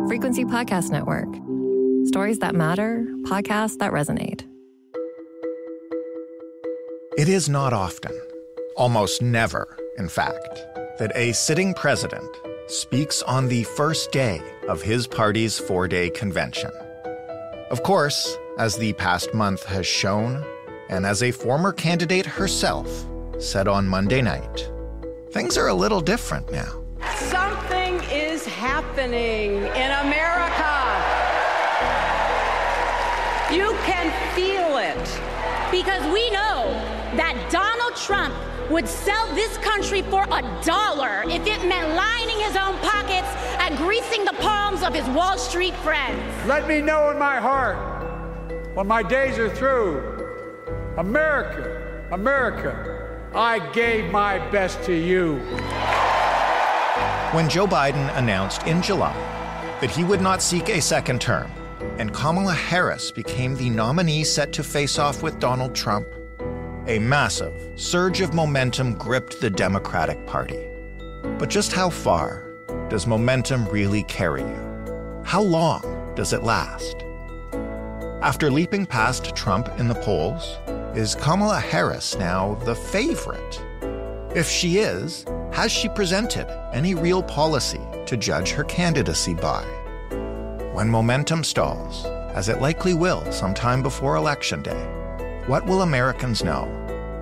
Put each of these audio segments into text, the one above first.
Frequency Podcast Network. Stories that matter, podcasts that resonate. It is not often, almost never, in fact, that a sitting president speaks on the first day of his party's 4-day convention. Of course, as the past month has shown, and as a former candidate herself said on Monday night, things are a little different now. Something is happening in America. You can feel it. Because we know that Donald Trump would sell this country for $1 if it meant lining his own pockets and greasing the palms of his Wall Street friends. Let me know in my heart, when my days are through, America, America, I gave my best to you. When Joe Biden announced in July that he would not seek a second term, and Kamala Harris became the nominee set to face off with Donald Trump, a massive surge of momentum gripped the Democratic Party. But just how far does momentum really carry you? How long does it last? After leaping past Trump in the polls, is Kamala Harris now the favorite? If she is, has she presented any real policy to judge her candidacy by? When momentum stalls, as it likely will sometime before Election Day, what will Americans know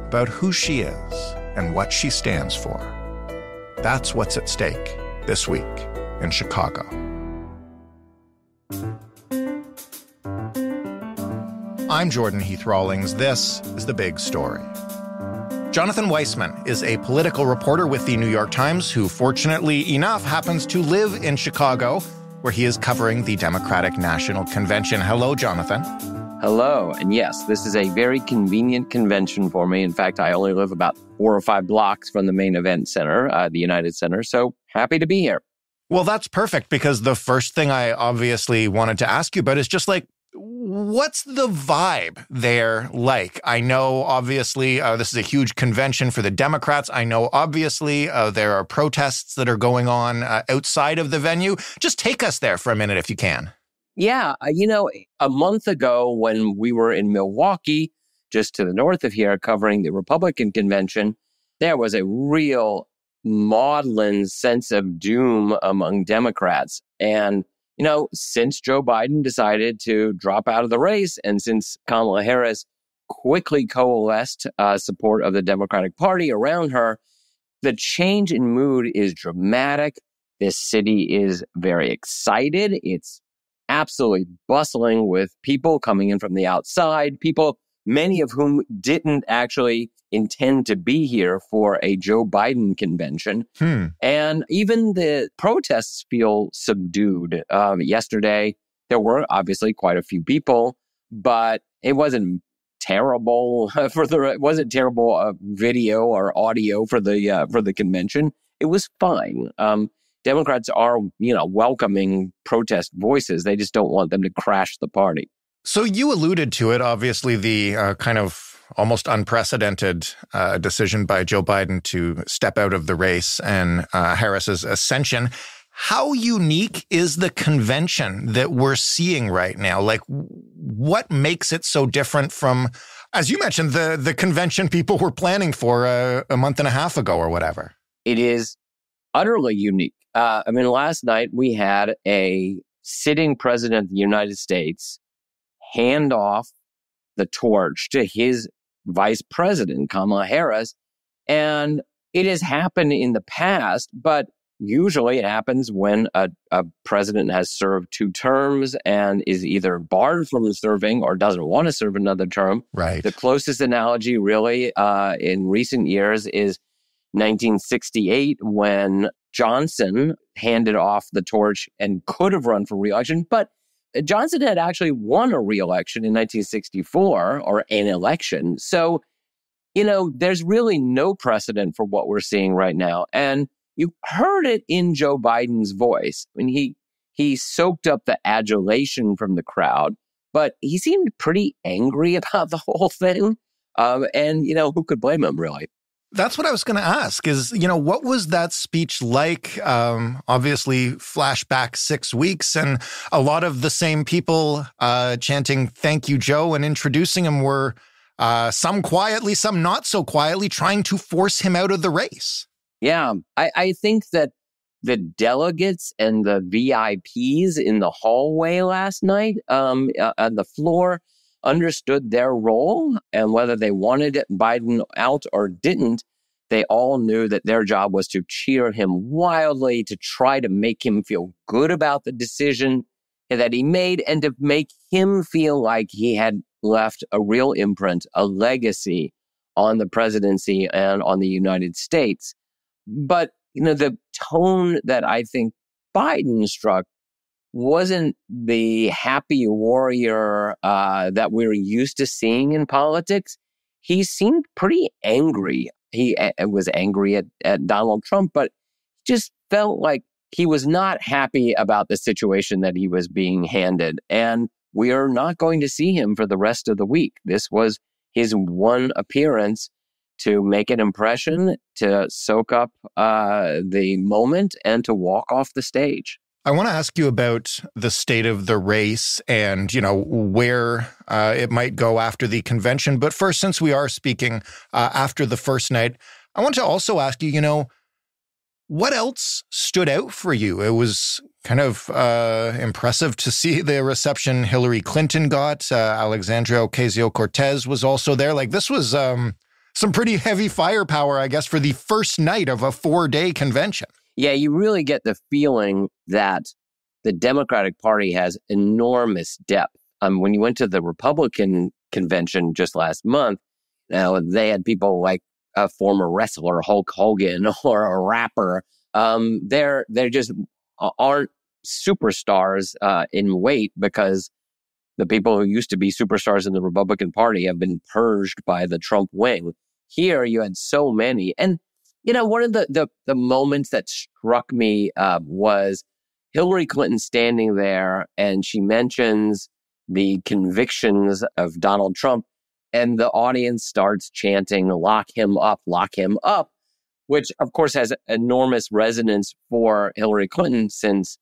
about who she is and what she stands for? That's what's at stake this week in Chicago. I'm Jordan Heath Rawlings. This is The Big Story. Jonathan Weissman is a political reporter with the New York Times who, fortunately enough, happens to live in Chicago, where he is covering the Democratic National Convention. Hello, Jonathan. Hello. And yes, this is a very convenient convention for me. In fact, I only live about 4 or 5 blocks from the main event center, the United Center. So happy to be here. Well, that's perfect, because the first thing I obviously wanted to ask you about is just like, what's the vibe there like? I know, obviously, this is a huge convention for the Democrats. I know, obviously, there are protests that are going on outside of the venue. Just take us there for a minute if you can. Yeah. A month ago when we were in Milwaukee, just to the north of here, covering the Republican convention, there was a real maudlin sense of doom among Democrats. And since Joe Biden decided to drop out of the race, and since Kamala Harris quickly coalesced support of the Democratic Party around her, the change in mood is dramatic. This city is very excited. It's absolutely bustling with people coming in from the outside, people, many of whom didn't actually intend to be here for a Joe Biden convention. And even the protests feel subdued. Yesterday, there were obviously quite a few people, but it wasn't terrible video or audio for the convention. It was fine. Democrats are, welcoming protest voices. They just don't want them to crash the party. So you alluded to it, obviously, the kind of almost unprecedented decision by Joe Biden to step out of the race and Harris's ascension. How unique is the convention that we're seeing right now? Like, what makes it so different from, as you mentioned, the convention people were planning for a month and a half ago or whatever? It is utterly unique. Last night we had a sitting president of the United States hand off the torch to his vice president, Kamala Harris. And it has happened in the past, but usually it happens when a president has served 2 terms and is either barred from serving or doesn't want to serve another term. Right. The closest analogy really in recent years is 1968, when Johnson handed off the torch and could have run for re-election, but Johnson had actually won a re-election in 1964, or an election. So, there's really no precedent for what we're seeing right now. And you heard it in Joe Biden's voice. He soaked up the adulation from the crowd, but he seemed pretty angry about the whole thing. And who could blame him, really? That's what I was going to ask is, what was that speech like? Obviously, flashback 6 weeks, and a lot of the same people chanting, "Thank you, Joe," and introducing him were some quietly, some not so quietly, trying to force him out of the race. Yeah, I think that the delegates and the VIPs in the hallway last night on the floor understood their role, and whether they wanted Biden out or didn't, they all knew that their job was to cheer him wildly, to try to make him feel good about the decision that he made, and to make him feel like he had left a real imprint, a legacy on the presidency and on the United States. But, the tone that I think Biden struck wasn't the happy warrior that we're used to seeing in politics. He seemed pretty angry. He was angry at Donald Trump, but just felt like he was not happy about the situation that he was being handed. And we are not going to see him for the rest of the week. This was his one appearance to make an impression, to soak up the moment, and to walk off the stage. I want to ask you about the state of the race and, where it might go after the convention. But first, since we are speaking after the first night, I want to also ask you, what else stood out for you? It was kind of impressive to see the reception Hillary Clinton got. Alexandria Ocasio-Cortez was also there. Like, this was some pretty heavy firepower, I guess, for the first night of a 4-day convention. Yeah, you really get the feeling that the Democratic Party has enormous depth. When you went to the Republican convention just last month, they had people like a former wrestler, Hulk Hogan, or a rapper. They're just aren't superstars in weight, because the people who used to be superstars in the Republican Party have been purged by the Trump wing. Here, you had so many. And one of the moments that struck me was Hillary Clinton standing there, and she mentions the convictions of Donald Trump, and the audience starts chanting, "Lock him up, lock him up," which, of course, has enormous resonance for Hillary Clinton, since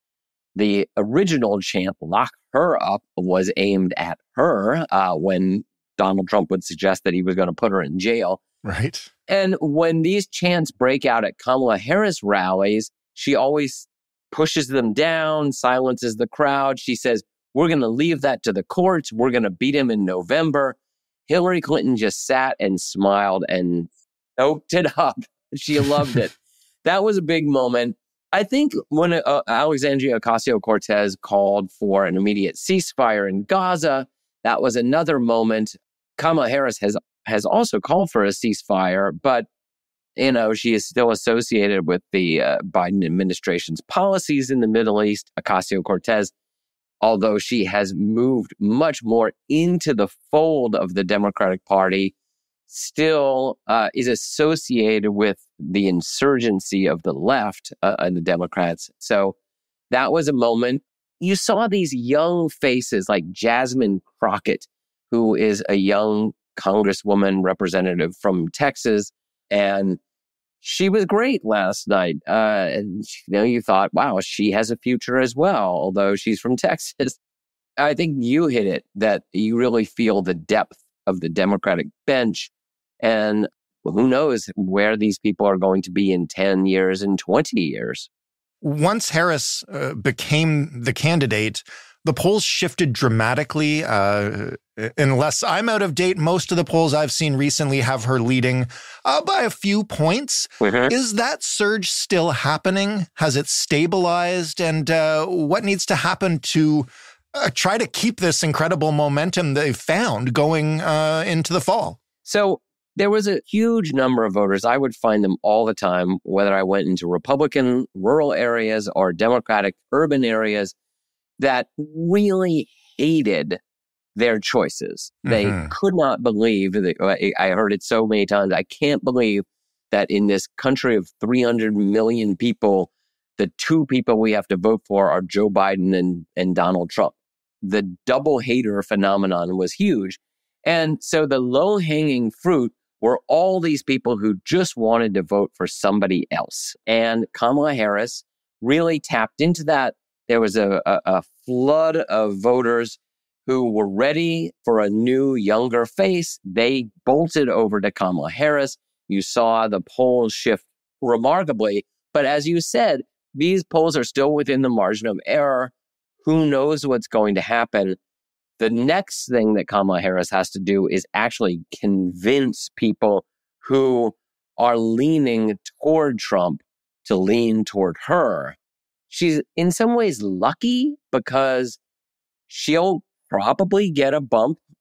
the original chant, "Lock her up," was aimed at her when Donald Trump would suggest that he was going to put her in jail. Right. And when these chants break out at Kamala Harris rallies, she always pushes them down, silences the crowd. She says, "We're going to leave that to the courts. We're going to beat him in November." Hillary Clinton just sat and smiled and soaked it up. She loved it. That was a big moment. I think when Alexandria Ocasio-Cortez called for an immediate ceasefire in Gaza, that was another moment. Kamala Harris has also called for a ceasefire, but, she is still associated with the Biden administration's policies in the Middle East. Ocasio-Cortez, although she has moved much more into the fold of the Democratic Party, still is associated with the insurgency of the left and the Democrats. So that was a moment. You saw these young faces like Jasmine Crockett, who is a young congresswoman representative from Texas. And she was great last night. And you thought, wow, she has a future as well, although she's from Texas. I think you hit it, that you really feel the depth of the Democratic bench. And who knows where these people are going to be in 10 years and 20 years. Once Harris became the candidate, the polls shifted dramatically. Unless I'm out of date, most of the polls I've seen recently have her leading by a few points. Mm-hmm. Is that surge still happening? Has it stabilized? And what needs to happen to try to keep this incredible momentum they've found going into the fall? So there was a huge number of voters. I would find them all the time, whether I went into Republican rural areas or Democratic urban areas, that really hated their choices. They could not believe, I heard it so many times, I can't believe that in this country of 300 million people, the two people we have to vote for are Joe Biden and Donald Trump. The double hater phenomenon was huge. And so the low-hanging fruit were all these people who just wanted to vote for somebody else. And Kamala Harris really tapped into that. There was a flood of voters who were ready for a new, younger face. They bolted over to Kamala Harris. You saw the polls shift remarkably. But as you said, these polls are still within the margin of error. Who knows what's going to happen? The next thing that Kamala Harris has to do is actually convince people who are leaning toward Trump to lean toward her. She's in some ways lucky because she'll probably get a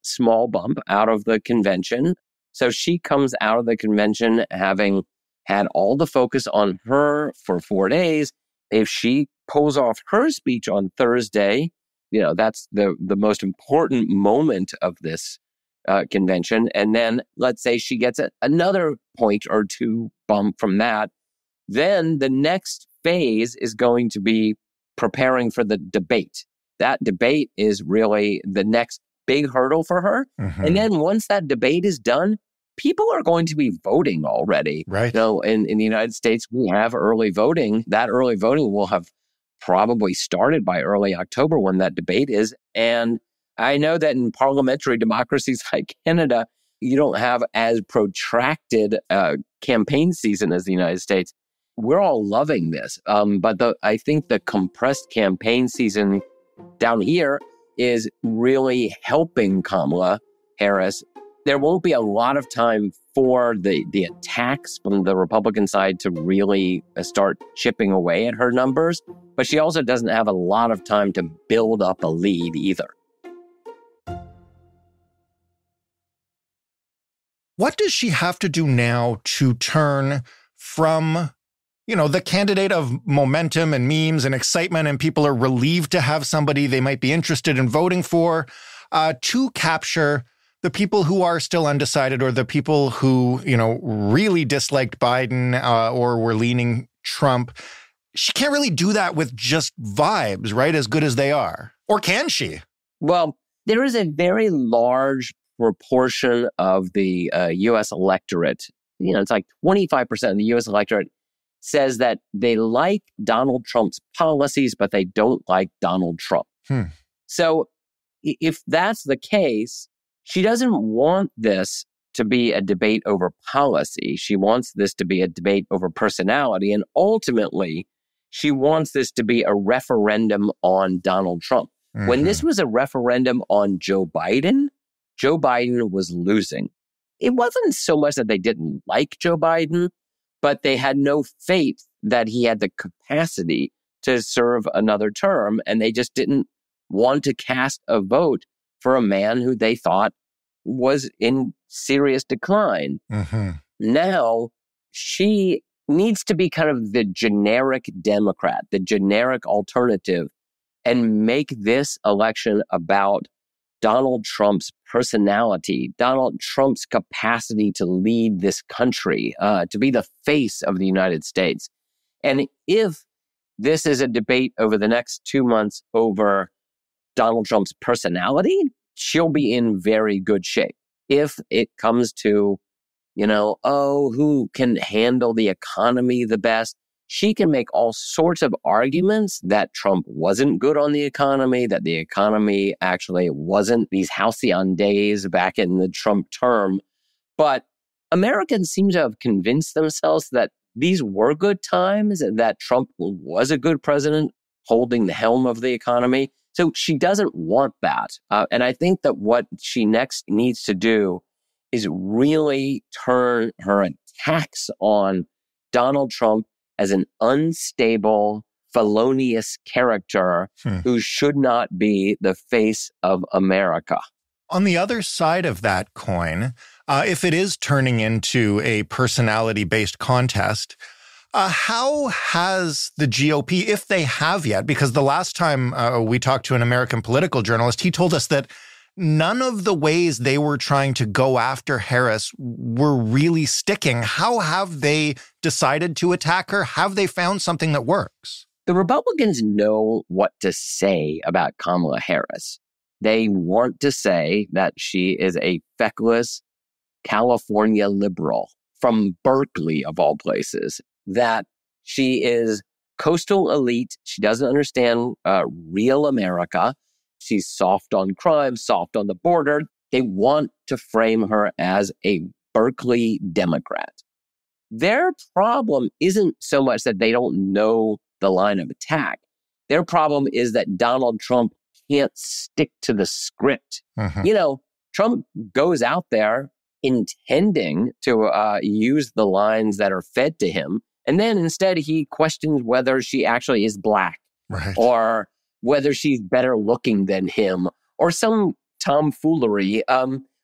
small bump out of the convention. So she comes out of the convention having had all the focus on her for 4 days. If she pulls off her speech on Thursday, that's the most important moment of this convention. And then let's say she gets another point or two bump from that. Then the next phase is going to be preparing for the debate. That debate is really the next big hurdle for her. Mm-hmm. And then once that debate is done, people are going to be voting already. Right. In the United States, we have early voting. That early voting will have probably started by early October when that debate is. And I know that in parliamentary democracies like Canada, you don't have as protracted campaign season as the United States. We're all loving this. But I think the compressed campaign season down here is really helping Kamala Harris. There won't be a lot of time for the attacks from the Republican side to really start chipping away at her numbers, but she also doesn't have a lot of time to build up a lead either. What does she have to do now to turn from, the candidate of momentum and memes and excitement and people are relieved to have somebody they might be interested in voting for, to capture the people who are still undecided or the people who, really disliked Biden or were leaning Trump? She can't really do that with just vibes, right? As good as they are. Or can she? Well, there is a very large proportion of the U.S. electorate. It's like 25% of the U.S. electorate says that they like Donald Trump's policies, but they don't like Donald Trump. So if that's the case, she doesn't want this to be a debate over policy. She wants this to be a debate over personality. And ultimately, she wants this to be a referendum on Donald Trump. Mm-hmm. When this was a referendum on Joe Biden was losing. It wasn't so much that they didn't like Joe Biden, but they had no faith that he had the capacity to serve another term. And they just didn't want to cast a vote for a man who they thought was in serious decline. Mm-hmm. Now, she needs to be kind of the generic Democrat, the generic alternative, and make this election about Donald Trump's personality, Donald Trump's capacity to lead this country, to be the face of the United States. And if this is a debate over the next 2 months over Donald Trump's personality, she'll be in very good shape. If it comes to, who can handle the economy the best, she can make all sorts of arguments that Trump wasn't good on the economy, that the economy actually wasn't these halcyon days back in the Trump term. But Americans seem to have convinced themselves that these were good times, that Trump was a good president holding the helm of the economy. So she doesn't want that. And I think that what she next needs to do is really turn her attacks on Donald Trump as an unstable, felonious character who should not be the face of America. On the other side of that coin, if it is turning into a personality-based contest, how has the GOP, if they have yet, because the last time we talked to an American political journalist, he told us that none of the ways they were trying to go after Harris were really sticking. How have they decided to attack her? Have they found something that works? The Republicans know what to say about Kamala Harris. They want to say that she is a feckless, California liberal from Berkeley, of all places, that she is coastal elite. She doesn't understand real America. She's soft on crime, soft on the border. They want to frame her as a Berkeley Democrat. Their problem isn't so much that they don't know the line of attack. Their problem is that Donald Trump can't stick to the script. Mm-hmm. Trump goes out there intending to use the lines that are fed to him. And then instead he questions whether she actually is black, right, or whether she's better looking than him, or some tomfoolery,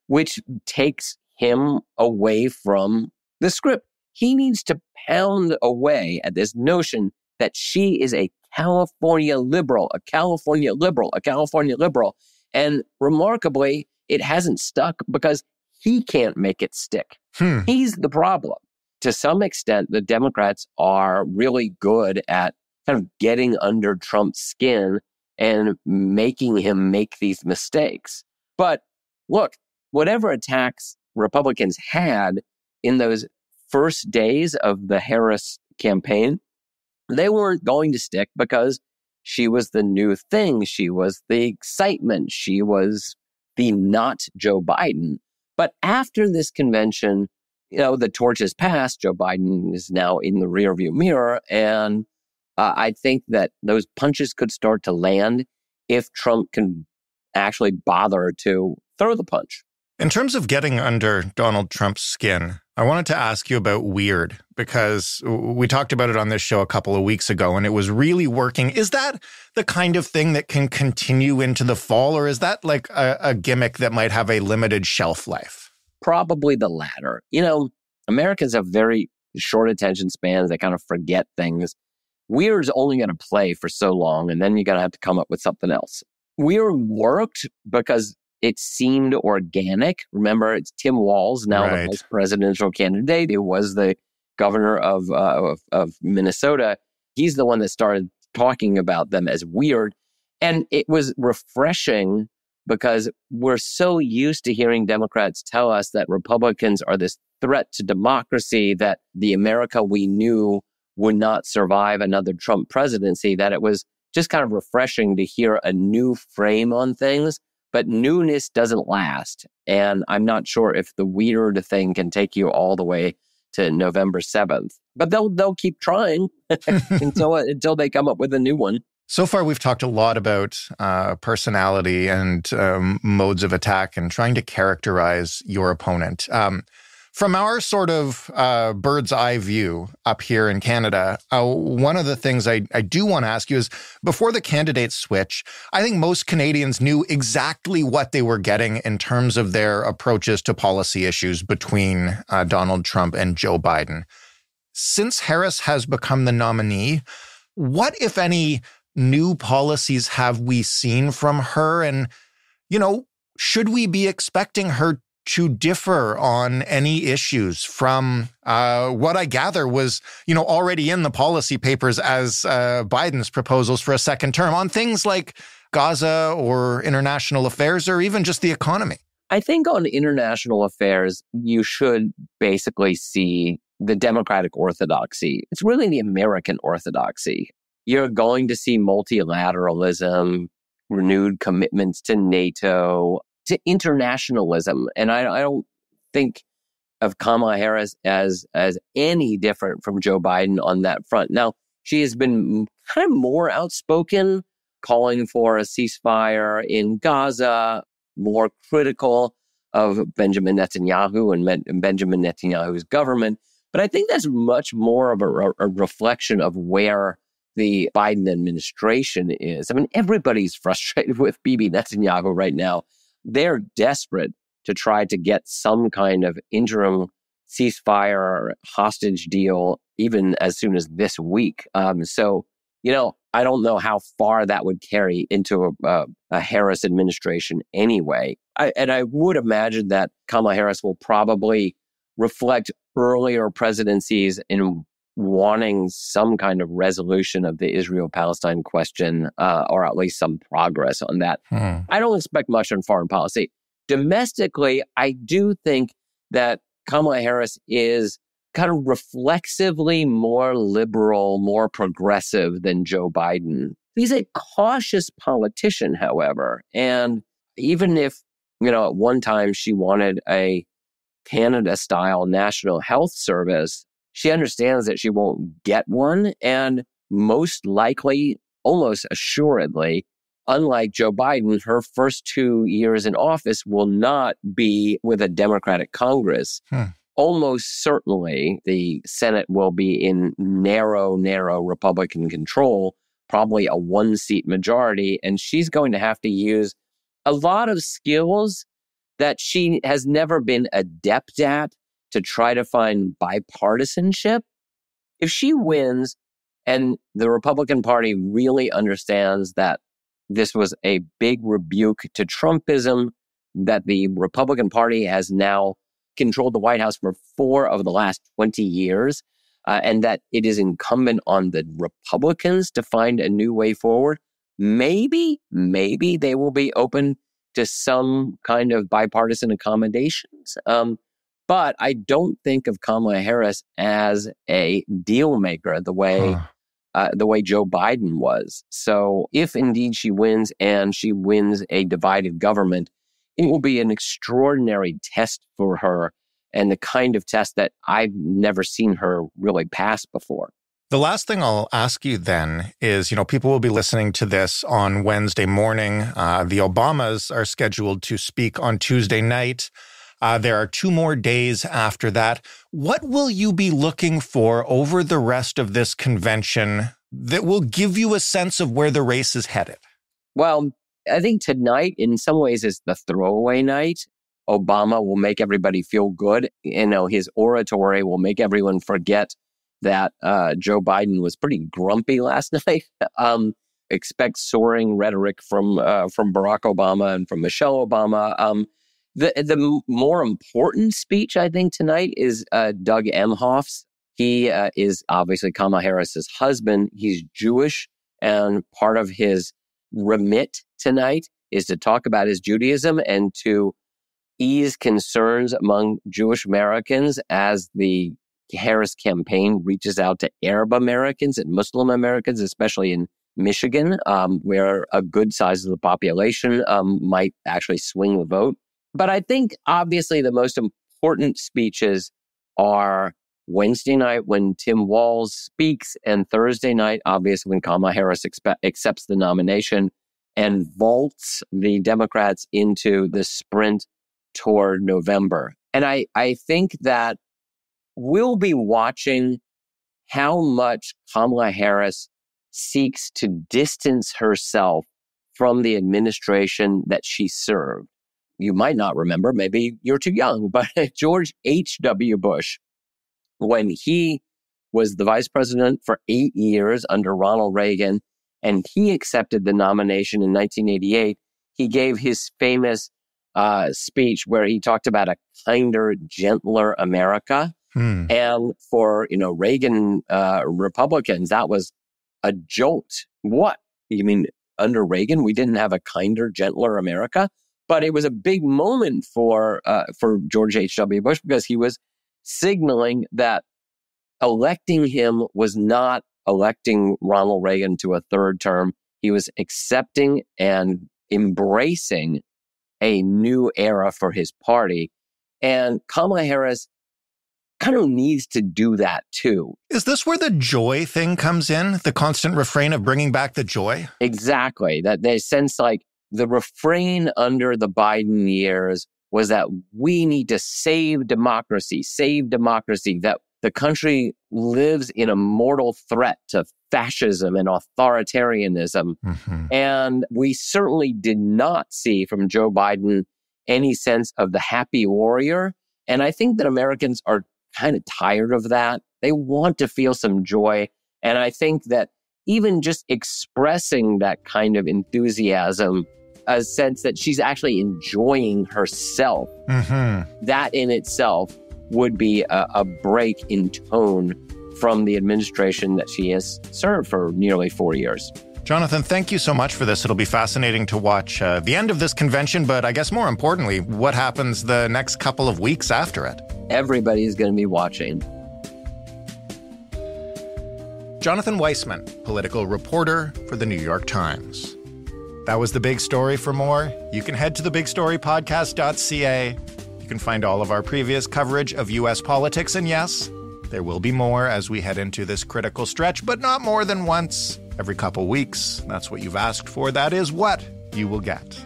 which takes him away from the script. He needs to pound away at this notion that she is a California liberal, a California liberal, a California liberal. And remarkably, it hasn't stuck because he can't make it stick. He's the problem. To some extent, the Democrats are really good at kind of getting under Trump's skin and making him make these mistakes. But look, whatever attacks Republicans had in those first days of the Harris campaign, they weren't going to stick because she was the new thing. She was the excitement. She was the not Joe Biden. But after this convention, the torch has passed. Joe Biden is now in the rearview mirror. And I think that those punches could start to land if Trump can actually bother to throw the punch. In terms of getting under Donald Trump's skin, I wanted to ask you about weird, because we talked about it on this show a couple of weeks ago, and it was really working. Is that the kind of thing that can continue into the fall, or is that like a gimmick that might have a limited shelf life? Probably the latter. Americans have very short attention spans. They kind of forget things. Weird's only going to play for so long, and then you're going to have to come up with something else. Weird worked because it seemed organic. Remember, it's Tim Walz, now the vice presidential candidate. It was the governor of Minnesota. He's the one that started talking about them as weird. And it was refreshing because we're so used to hearing Democrats tell us that Republicans are this threat to democracy, that the America we knew would not survive another Trump presidency, that it was just kind of refreshing to hear a new frame on things. But newness doesn't last. And I'm not sure if the weird thing can take you all the way to November 7th. But they'll keep trying until they come up with a new one. So far, we've talked a lot about personality and modes of attack and trying to characterize your opponent. From our sort of bird's eye view up here in Canada, one of the things I do want to ask you is, before the candidates switch, I think most Canadians knew exactly what they were getting in terms of their approaches to policy issues between Donald Trump and Joe Biden. Since Harris has become the nominee, what, if any, new policies have we seen from her? And, should we be expecting her to differ on any issues from what I gather was, already in the policy papers as Biden's proposals for a second term on things like Gaza or international affairs or even just the economy? I think on international affairs, you should basically see the democratic orthodoxy. It's really the American orthodoxy. You're going to see multilateralism, renewed commitments to NATO, to internationalism. And I don't think of Kamala Harris as any different from Joe Biden on that front. Now, she has been kind of more outspoken, calling for a ceasefire in Gaza, more critical of Benjamin Netanyahu and Benjamin Netanyahu's government. But I think that's much more of a reflection of where the Biden administration is. I mean, everybody's frustrated with Bibi Netanyahu right now. They're desperate to try to get some kind of interim ceasefire or hostage deal even as soon as this week. So, I don't know how far that would carry into a Harris administration anyway. I would imagine that Kamala Harris will probably reflect earlier presidencies in wanting some kind of resolution of the Israel-Palestine question, or at least some progress on that. I don't expect much on foreign policy. Domestically, I do think that Kamala Harris is kind of reflexively more liberal, more progressive than Joe Biden. He's a cautious politician, however. And even if, at one time she wanted a Canada-style national health service, she understands that she won't get one. And most likely, almost assuredly, unlike Joe Biden, her first 2 years in office will not be with a Democratic Congress. Almost certainly, the Senate will be in narrow Republican control, probably a one-seat majority, and she's going to have to use a lot of skills that she has never been adept at to try to find bipartisanship. If she wins and the Republican Party really understands that this was a big rebuke to Trumpism, that the Republican Party has now controlled the White House for 4 of the last 20 years, and that it is incumbent on the Republicans to find a new way forward, maybe they will be open to some kind of bipartisan accommodations. But I don't think of Kamala Harris as a deal maker the way Joe Biden was. So if indeed she wins and she wins a divided government, it will be an extraordinary test for her, and the kind of test that I've never seen her really pass before. The last thing I'll ask you then is, people will be listening to this on Wednesday morning. The Obamas are scheduled to speak on Tuesday night. There are 2 more days after that. What will you be looking for over the rest of this convention that will give you a sense of where the race is headed? Well, I think tonight, in some ways, is the throwaway night. Obama will make everybody feel good. His oratory will make everyone forget that Joe Biden was pretty grumpy last night. Expect soaring rhetoric from Barack Obama and from Michelle Obama. The more important speech, I think, tonight is Doug Emhoff's. He is obviously Kamala Harris's husband. He's Jewish, and part of his remit tonight is to talk about his Judaism and to ease concerns among Jewish Americans as the Harris campaign reaches out to Arab Americans and Muslim Americans, especially in Michigan, where a good size of the population might actually swing the vote. But I think, obviously, the most important speeches are Wednesday night when Tim Walz speaks, and Thursday night, obviously, when Kamala Harris accepts the nomination and vaults the Democrats into the sprint toward November. And I think that we'll be watching how much Kamala Harris seeks to distance herself from the administration that she served. You might not remember, maybe you're too young, but George H.W. Bush, when he was the vice president for 8 years under Ronald Reagan, and he accepted the nomination in 1988, he gave his famous speech where he talked about a kinder, gentler America. And for, Reagan Republicans, that was a jolt. What? You mean under Reagan, we didn't have a kinder, gentler America? But it was a big moment for George H.W. Bush because he was signaling that electing him was not electing Ronald Reagan to a third term. He was accepting and embracing a new era for his party. And Kamala Harris kind of needs to do that too. Is this where the joy thing comes in? The constant refrain of bringing back the joy? Exactly. That they sense like the refrain under the Biden years was that we need to save democracy, that the country lives in a mortal threat to fascism and authoritarianism. And we certainly did not see from Joe Biden any sense of the happy warrior. And I think that Americans are kind of tired of that. They want to feel some joy. And I think that even just expressing that kind of enthusiasm, a sense that she's actually enjoying herself, that in itself would be a break in tone from the administration that she has served for nearly 4 years. Jonathan, thank you so much for this. It'll be fascinating to watch the end of this convention, but I guess more importantly, what happens the next couple of weeks after it. Everybody's going to be watching. Jonathan Weissman, political reporter for the New York Times. That was The Big Story. For more, you can head to thebigstorypodcast.ca. You can find all of our previous coverage of U.S. politics, and yes, there will be more as we head into this critical stretch, but not more than once every couple weeks. That's what you've asked for. That is what you will get.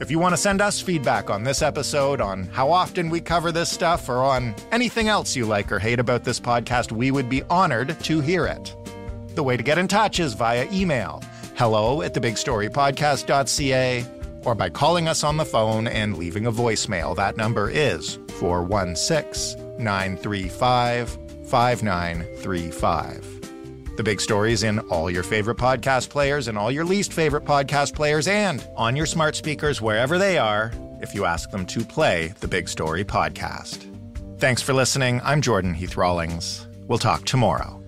If you want to send us feedback on this episode, on how often we cover this stuff, or on anything else you like or hate about this podcast, we would be honored to hear it. The way to get in touch is via email, hello@thebigstorypodcast.ca, or by calling us on the phone and leaving a voicemail. That number is 416-935-5935. The Big Story is in all your favorite podcast players and all your least favorite podcast players, and on your smart speakers wherever they are, if you ask them to play the Big Story podcast. Thanks for listening. I'm Jordan Heath Rawlings. We'll talk tomorrow.